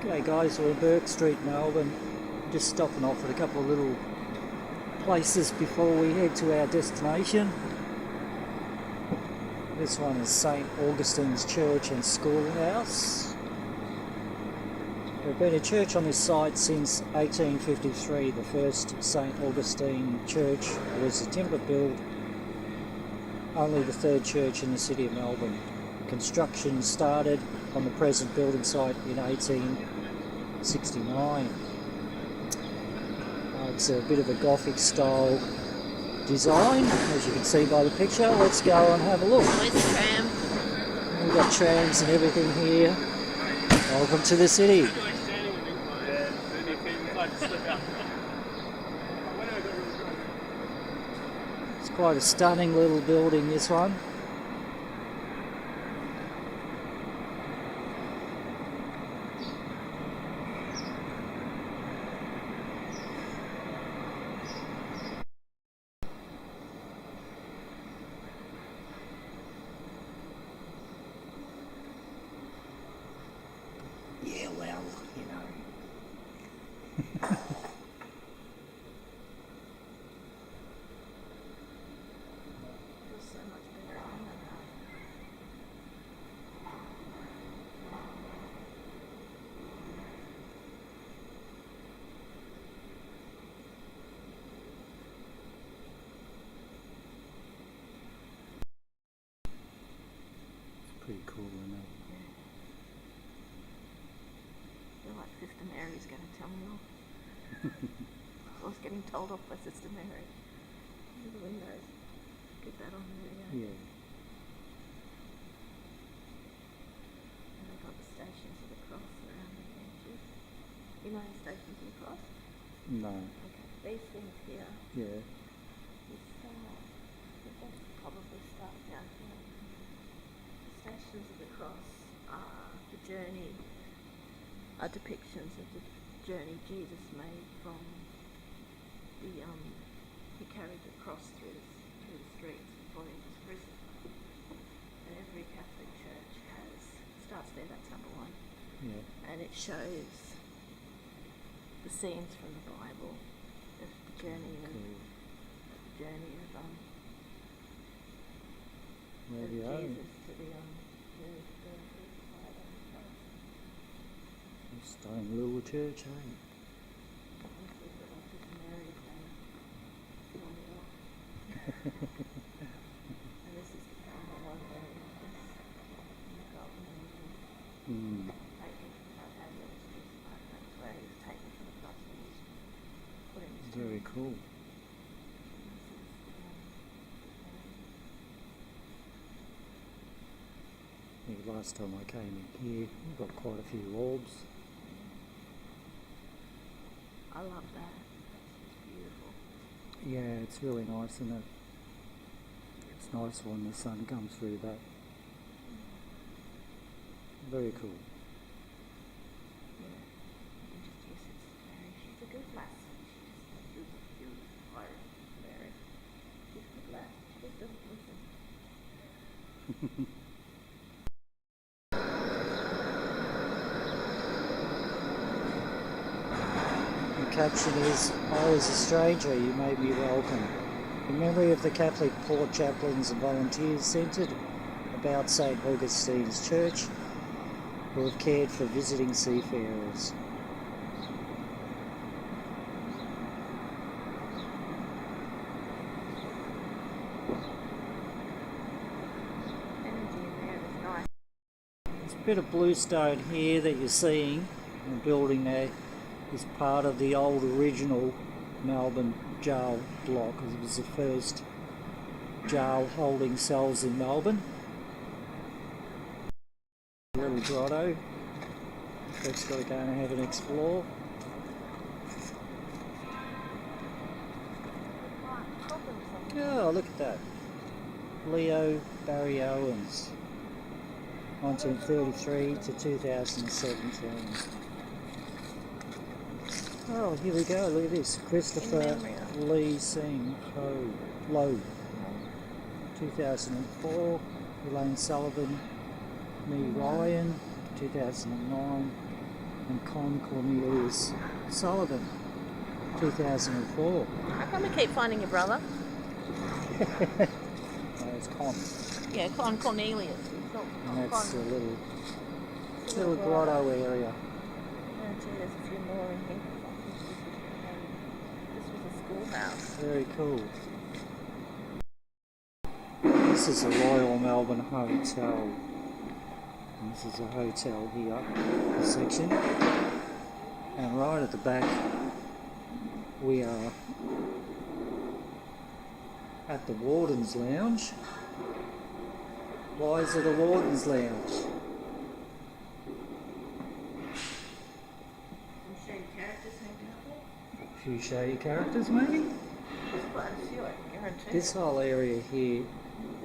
Okay guys, we're in Burke Street, Melbourne. Just stopping off at a couple of little places before we head to our destination. This one is St Augustine's Church and Schoolhouse. There's been a church on this site since 1853. The first St Augustine Church was a timber build, only the third church in the city of Melbourne. Construction started on the present building site in 1869. It's a bit of a Gothic style design, as you can see by the picture. Let's go and have a look. Nice tram. We've got trams and everything here. Welcome to the city. It's quite a stunning little building, this one. Yeah, well, you know. Feels so much better on the It's pretty cool, isn't it? I feel like Sister Mary's going to tell me off. I was getting told off by Sister Mary. These are the windows. Get that on there, yeah. Yeah. And they've got the Stations of the Cross around the edges. You know the Stations of the Cross? No. Okay. These things here. Yeah. You start. Let's probably start down here. The Stations of the Cross are the journey. Are depictions of the journey Jesus made from the he carried the cross through the streets before he was crucified. And every Catholic church starts there. That's number one. Yeah. And it shows the scenes from the Bible, the journey of Cool. There of we are. Jesus to the crucified on the cross. Stunning little church, eh? And this is the final one where it is golden Mm. taken from that ambulance crucified. That's where he was taken from the cross and was put in his tomb. Very cool. I think last time I came in here, we've got quite a few orbs. I love that. That's beautiful. Yeah, it's really nice, isn't it? It's nice when the sun comes through that. Very cool. Yeah. You can just hear Sister Mary. She's a good lass. She's fire, Mary. She's a good lass. She just doesn't listen. The caption is, "I was a stranger, you made me welcome." In memory of the Catholic port chaplains and volunteers centred about St Augustine's Church, who have cared for visiting seafarers. Energy in there is nice. There's a bit of bluestone here that you're seeing. The building there is part of the old original Melbourne jail block. It was the first jail holding cells in Melbourne. Little grotto. Let's got to go and have an explore. Oh, look at that. Leo Barry Owens, 1933 to 2017. Oh, here we go. Look at this. Christopher Lee Singh Lowe, 2004. Elaine Sullivan, Me Ryan, 2009. and Con Cornelius Sullivan, 2004. How come we keep finding your brother? No, it's Con. Yeah, Con Cornelius. It's not And that's a Con. little grotto area. Oh gee, there's a few more in here. This was a schoolhouse. Very cool. This is a Royal Melbourne Hotel. And this is a hotel here, this section. And right at the back, we are at the Warden's Lounge. Why is it a Warden's Lounge? Some shady characters hanging out there. A few shady characters, maybe? There's quite a few, I can guarantee. This whole area here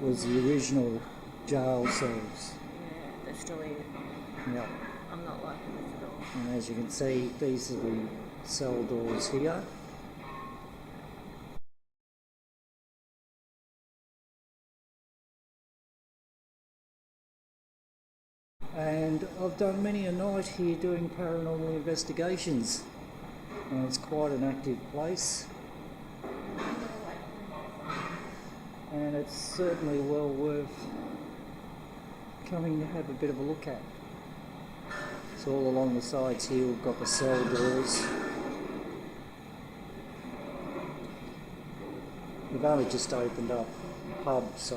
was the original jail cells. Yeah, they're still here. Yeah. I'm not liking this at all. And as you can see, these are the cell doors here. And I've done many a night here doing paranormal investigations. And it's quite an active place. And it's certainly well worth coming to have a bit of a look at. So all along the sides here we've got the cell doors. We've only just opened up a pub, so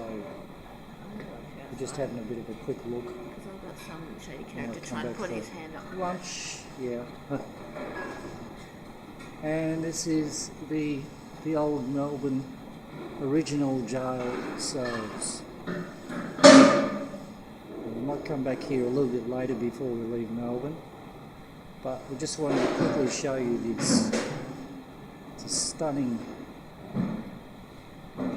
we're just having a bit of a quick look. Because I've got some shady character trying to put his hand up. Lunch, yeah. And this is the old Melbourne original jail cells. We might come back here a little bit later before we leave Melbourne, but we just wanted to quickly show you this. It's a stunning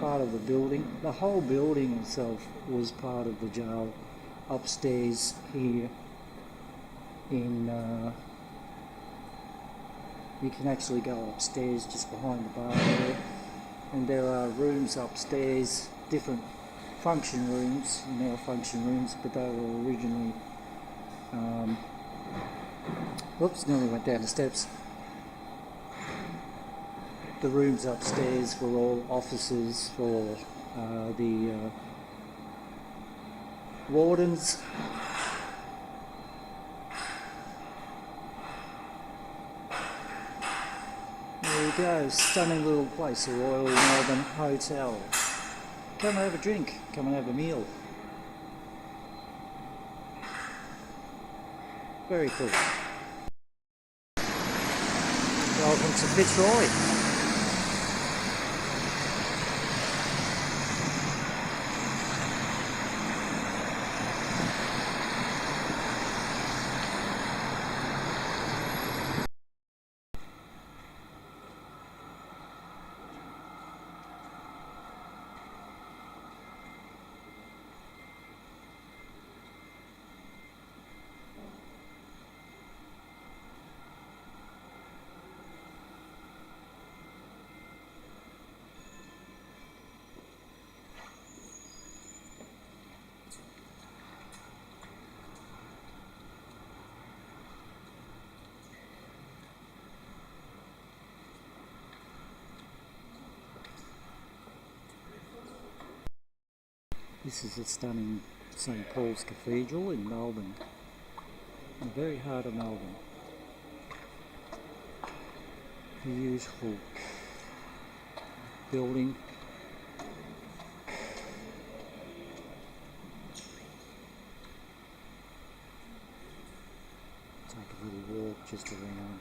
part of the building. The whole building itself was part of the jail. Upstairs here in you can actually go upstairs just behind the bar there, and there are rooms upstairs, different function rooms, now function rooms, but they were originally whoops, nearly went down the steps. The rooms upstairs were all offices for the wardens. There you go, stunning little place, the Royal Melbourne Hotel. Come and have a drink, come and have a meal. Very cool. Welcome to Fitzroy. This is a stunning St Pauls Cathedral in Melbourne, in the very heart of Melbourne. Beautiful building. Take a little walk just around.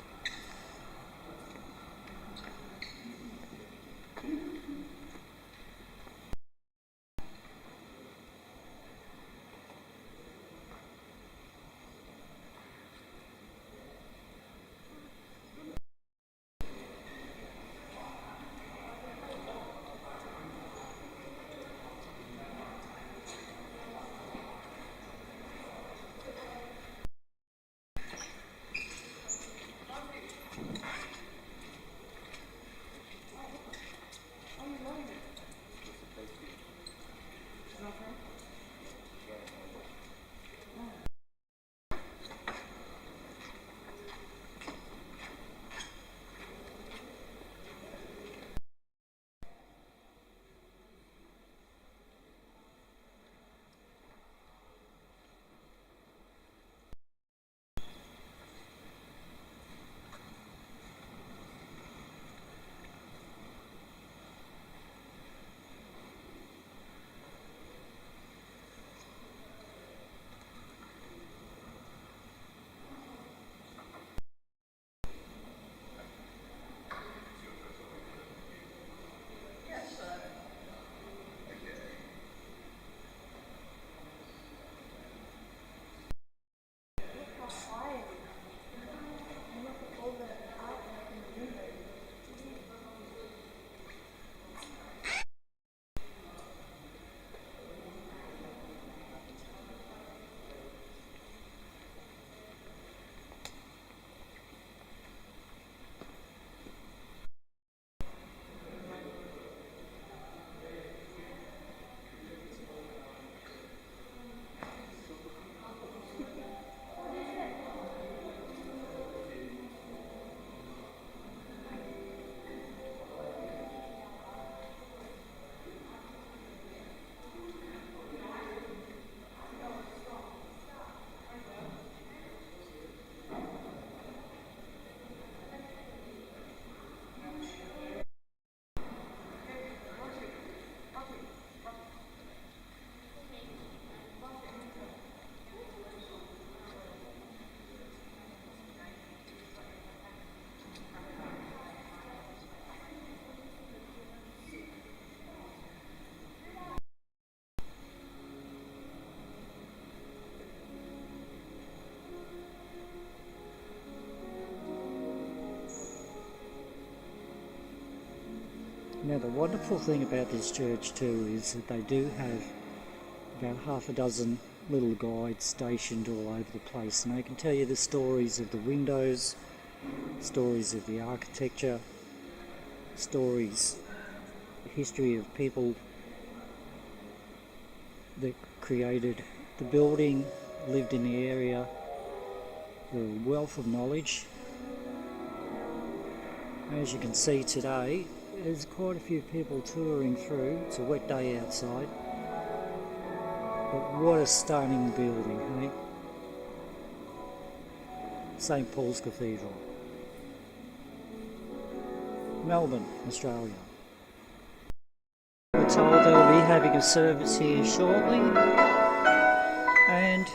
Now the wonderful thing about this church too is that they do have about half a dozen little guides stationed all over the place, and they can tell you the stories of the windows, stories of the architecture, stories, the history of people that created the building, lived in the area. They're a wealth of knowledge. As you can see today, there's quite a few people touring through. It's a wet day outside. But what a stunning building, hey? St Pauls Cathedral. Melbourne, Australia. We're told they'll be having a service here shortly. And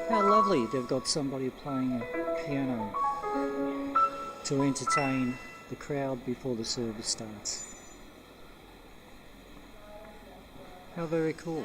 how lovely, they've got somebody playing a piano to entertain the crowd before the service starts. How very cool.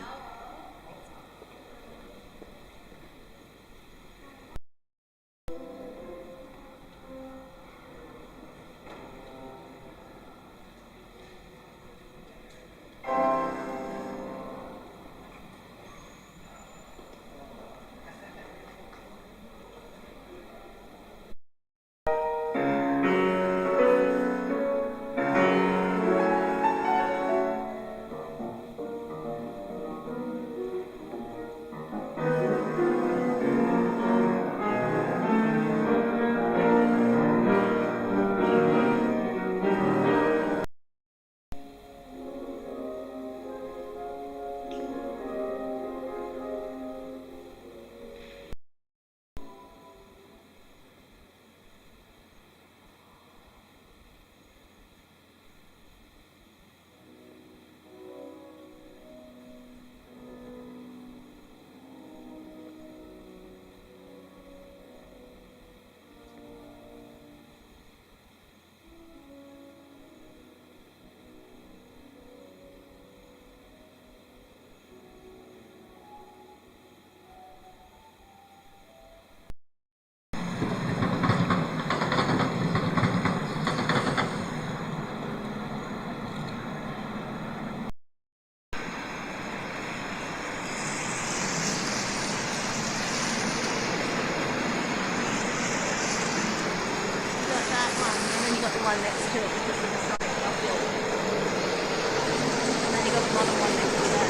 The one next to it because of the side of the building. And then you got the bottom one next to that.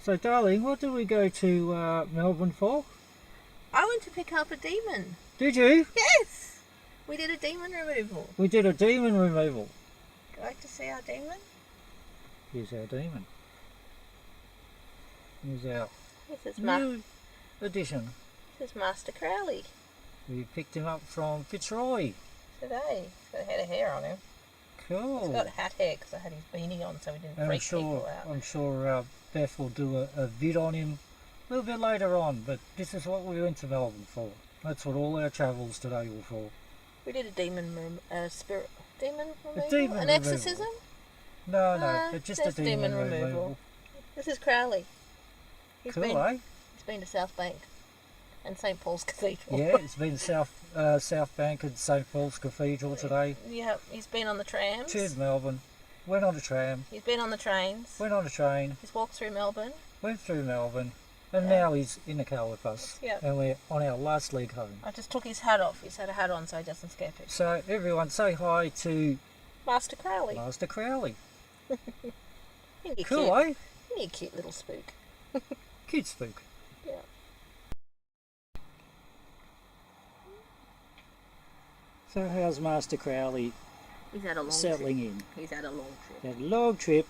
So darling, what did we go to Melbourne for? I went to pick up a demon. Did you? Yes! We did a demon removal. We did a demon removal. Like to see our demon? Here's our demon. Here's our This is new addition. This is Master Crowley. We picked him up from Fitzroy. Today. He's got a head of hair on him. Cool. He's got hat hair because I had his beanie on so he didn't And freak people out. I'm sure Beth will do a vid on him a little bit later on, but this is what we went to Melbourne for. That's what all our travels today were for. We did a demon spirit demon removal? Demon An removal. exorcism? No, but just a demon removal. removal. This is Crowley. He's Cool, been, eh? He's been to Southbank and St Paul's Cathedral. Yeah, it's been Southbank and St Pauls Cathedral today. Yeah, he's been on the trams. Cheers, Melbourne. Went on a tram. He's been on the trains. Went on a train. He's walked through Melbourne. Went through Melbourne. And now he's in the car with us. Yeah. And we're on our last leg home. I just took his hat off. He's had a hat on so he doesn't scare people. So everyone say hi to Master Crowley. Master Crowley. Isn't he Cool, cute? eh? Isn't he a cute little spook? Cute spook. Yeah. So how's Master Crowley He's had a long settling trip. in? He's had a long trip. Had a long trip.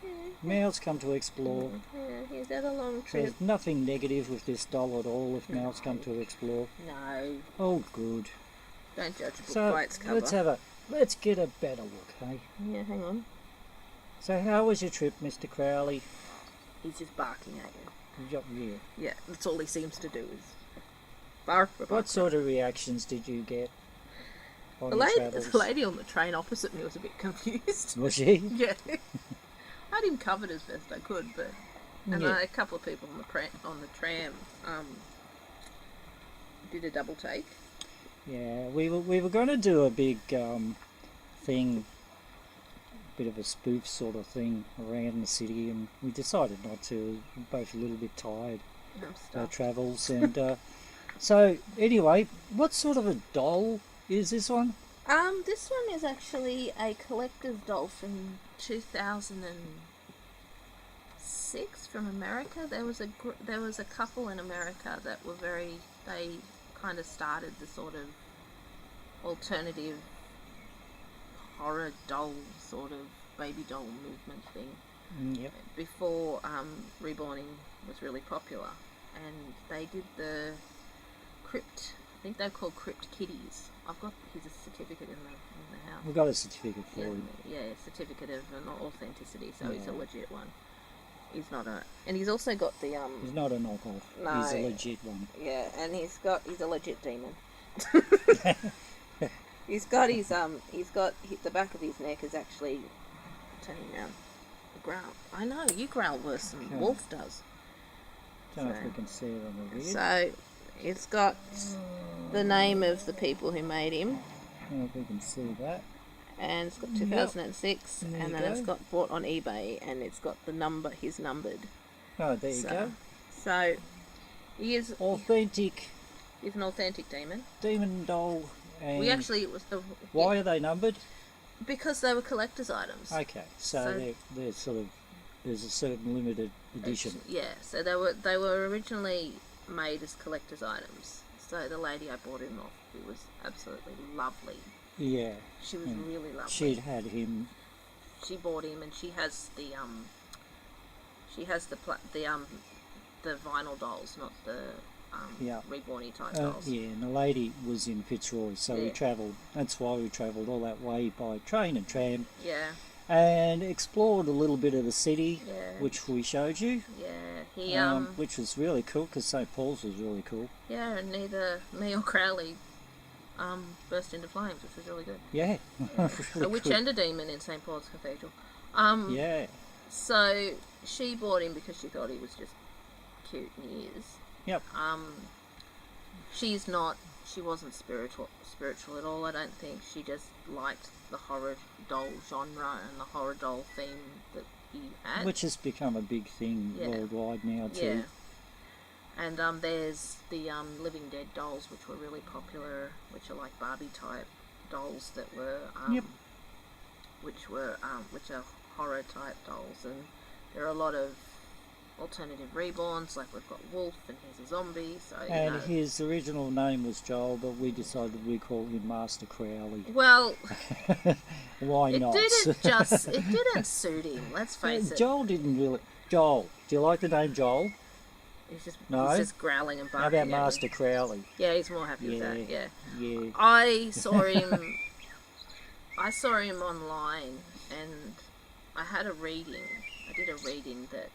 Yeah. Mal's come to explore. Yeah, he's had a long So trip. there's nothing negative with this doll at all if Mal's come to explore. No, Oh, good. don't judge a book So by its cover. let's get a better look, hey? Yeah, hang on. So how was your trip, Mr. Crowley? He's just barking at you. Yeah. Yeah, that's all he seems to do is bark. What sort of reactions did you get on The your lady, travels? the lady on the train opposite me was a bit confused. Was she? Yeah. I had him covered as best I could, but and Yeah. a couple of people on the tram did a double take. Yeah, we were going to do a big thing, bit of a spoof sort of thing around the city, and we decided not to. We're both a little bit tired I'm of our stuffed. travels, and so anyway, what sort of a doll is this one? This one is actually a collector's doll from 2006 from America. There was a couple in America that were they kind of started the sort of alternative horror doll sort of baby doll movement thing Yep. before reborning was really popular, and they did the crypt. I think they're called crypt kitties. I've got his certificate in the house. We've got a certificate for him. Yeah, certificate of authenticity. So he's a Yeah. legit one. He's not and he's also got the He's not a knockoff. No. He's a legit one. Yeah, and he's a legit demon. he's got the back of his neck is actually turning around. Growl. I know you growl worse than Okay. Wolf does. Don't know if So- we can see it on the vid. So it's got the name of the people who made him, I don't know if we can see that. and it's got 2006, There and you then it's go. got bought on eBay, and it's got the number. He's numbered. Oh, there you So- go. So he's Authentic an authentic demon. demon doll. And It was the why are they numbered? because they were collector's items. Okay, so they're sort of, there's a certain limited edition. Yeah, so they were originally made as collector's items. So the lady I bought him off, who was absolutely lovely. Yeah, She was really lovely. she'd had him. She bought him, and she has the vinyl dolls, not the Yeah. reborny type dolls. Yeah, and the lady was in Fitzroy, so we Yeah. travelled. That's why we travelled all that way by train and tram, Yeah, and explored a little bit of the city, Yeah. which we showed you, yeah. He which was really cool because St Paul's was really cool. yeah, and neither me or Crowley burst into flames, which was really good. Yeah, really A witch good. and a demon in St Paul's Cathedral. Yeah, So she bought him because she thought he was just cute, and he is. yep. She wasn't spiritual at all, I don't think. She just liked the horror doll genre and the horror doll theme that he had. Which has become a big thing Yeah. worldwide now too. Yeah. And there's the Living Dead dolls, which were really popular, which are like Barbie type dolls that were Yep. which are horror type dolls, and there are a lot of alternative reborns, like we've got Wolf and he's a zombie, so you And know. his original name was Joel, but we decided we'd call him Master Crowley. Well, Why it not? didn't suit him, let's face it. Joel didn't really. Joel, do you like the name Joel? No? he's just growling and How barking. about Master Crowley? Yeah, he's more happy with that. Yeah. Yeah. I saw him. I saw him online, and I had a reading. I did a reading that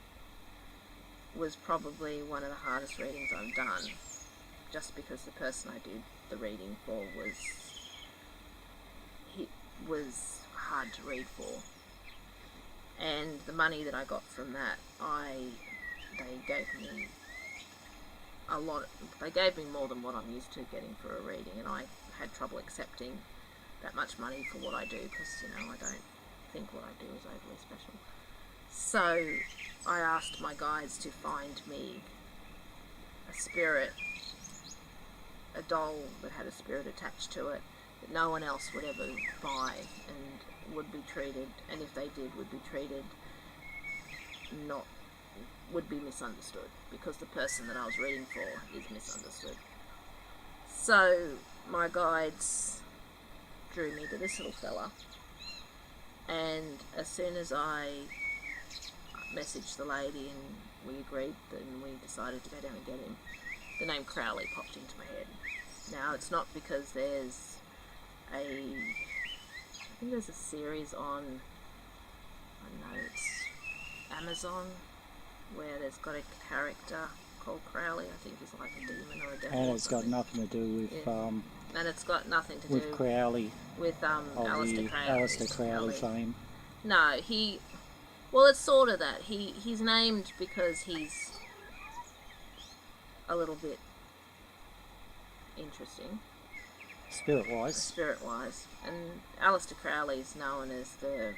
was probably one of the hardest readings I've done, just because the person I did the reading for was hard to read for, and the money that I got from that, they gave me a lot. They gave me more than what I'm used to getting for a reading, and I had trouble accepting that much money for what I do, because I don't think what I do is overly special. So I asked my guides to find me a spirit, a doll that had a spirit attached to it, that no one else would ever buy, and would be treated, and if they did, would be treated would be misunderstood, because the person that I was reading for is misunderstood. So my guides drew me to this little fella, and as soon as I messaged the lady and we agreed, then we decided to go down and get him, the name Crowley popped into my head. Now, it's not because there's I think there's a series on, I don't know, it's Amazon, where there's got a character called Crowley. I think he's like a demon or a devil. And it's got nothing to do with and it's got nothing to with do Crowley, with Alistair Crowley fame. No, well, it's sort of that. He's named because he's a little bit interesting, spirit-wise. And Alistair Crowley's known as the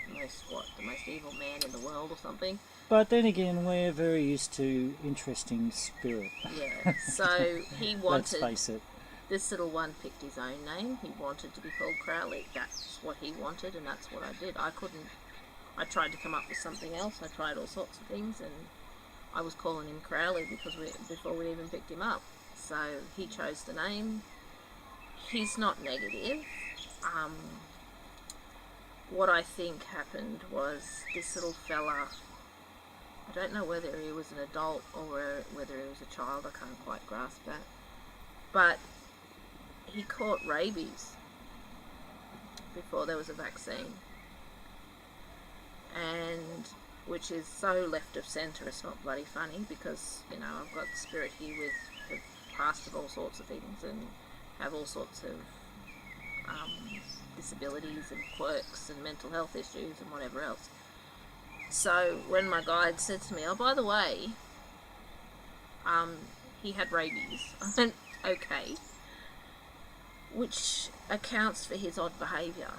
most evil man in the world or something. But then again, we're very used to interesting spirit. Yeah, so he wanted... Let's face it. This little one picked his own name. He wanted to be called Crowley. That's what he wanted, and that's what I did. I tried to come up with something else. I tried all sorts of things, and I was calling him Crowley before we even picked him up. So he chose the name. He's not negative. What I think happened was this little fella, I don't know whether he was an adult or whether he was a child, I can't quite grasp that, but he caught rabies before there was a vaccine, and which is so left of centre, it's not bloody funny, because I've got spirit here with past of all sorts of things and have all sorts of disabilities and quirks and mental health issues and whatever else. So when my guide said to me, oh, by the way, he had rabies, I went, okay, which accounts for his odd behaviour.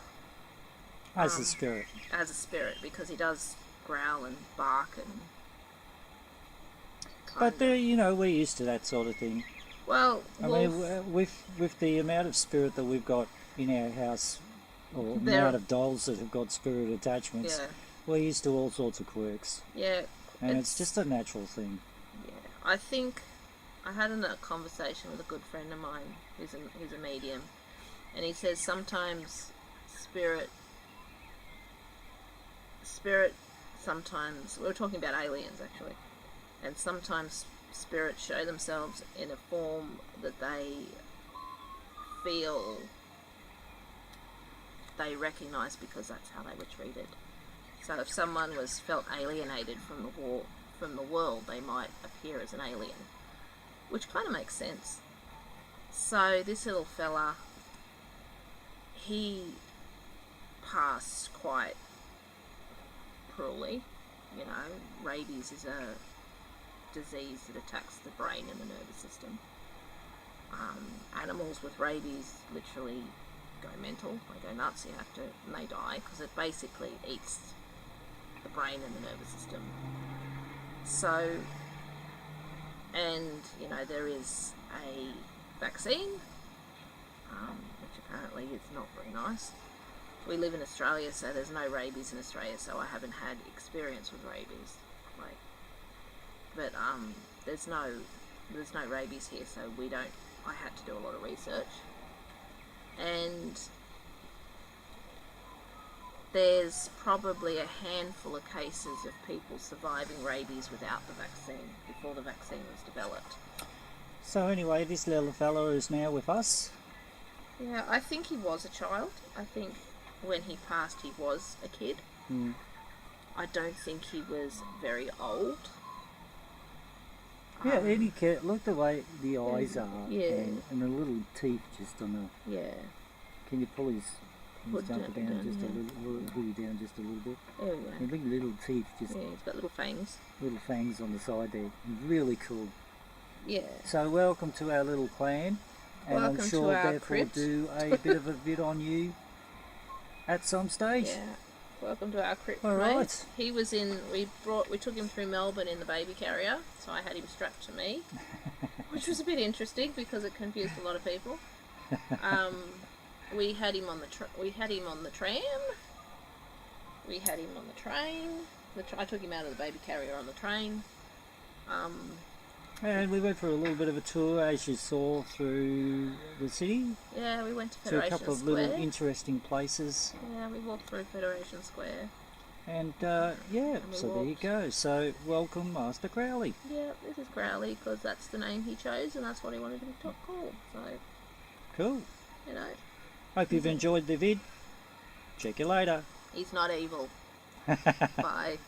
As a spirit. As a spirit, because he does growl and bark and... But we're used to that sort of thing. Well, I mean, with the amount of spirit that we've got in our house, or the amount of dolls that have got spirit attachments, we're used to all sorts of quirks. Yeah. And it's just a natural thing. Yeah. I think I had a conversation with a good friend of mine who's a medium, and he says sometimes spirit sometimes, we were talking about aliens actually, and sometimes spirits show themselves in a form that they feel they recognise because that's how they were treated. So if someone felt alienated from the world, they might appear as an alien, which kind of makes sense. So this little fella, he passed quite cruelly. Rabies is a disease that attacks the brain and the nervous system. Animals with rabies literally go mental, they go nuts, and they die, because it basically eats the brain and the nervous system. So, and there is a vaccine, which apparently is not very nice. We live in Australia, so there's no rabies in Australia, so I haven't had experience with rabies. But there's no rabies here, so I had to do a lot of research. And there's probably a handful of cases of people surviving rabies without the vaccine, before the vaccine was developed. So anyway, this little fellow is now with us. Yeah, I think he was a child. I think when he passed he was a kid. I don't think he was very old. Yeah, any cat. Look the way the eyes are, yeah. and the little teeth just on the. Yeah. Can you pull his Put jumper down, down just yeah. a little, hoodie down just a little bit? There we go. And look at the little teeth, just Yeah, he's got little fangs. little fangs on the side there. Really cool. Yeah. So welcome to our little clan, and Welcome I'm to sure our therefore crypt. do a bit of a vid on you at some stage. Yeah. Welcome to our crypt. All mate. right. He was in. We took him through Melbourne in the baby carrier, so I had him strapped to me, which was a bit interesting because it confused a lot of people. We had him on the tram. We had him on the train. I took him out of the baby carrier on the train. And we went for a little bit of a tour, as you saw, through the city, Yeah, we went to to a Federation couple of Square. little interesting places. Yeah, we walked through Federation Square. And we so there you walked. go. So welcome, Master Crowley. Yeah, this is Crowley because that's the name he chose and that's what he wanted to be called. So, Cool. you know, Hope you've enjoyed the vid. Check you later. he's not evil. Bye.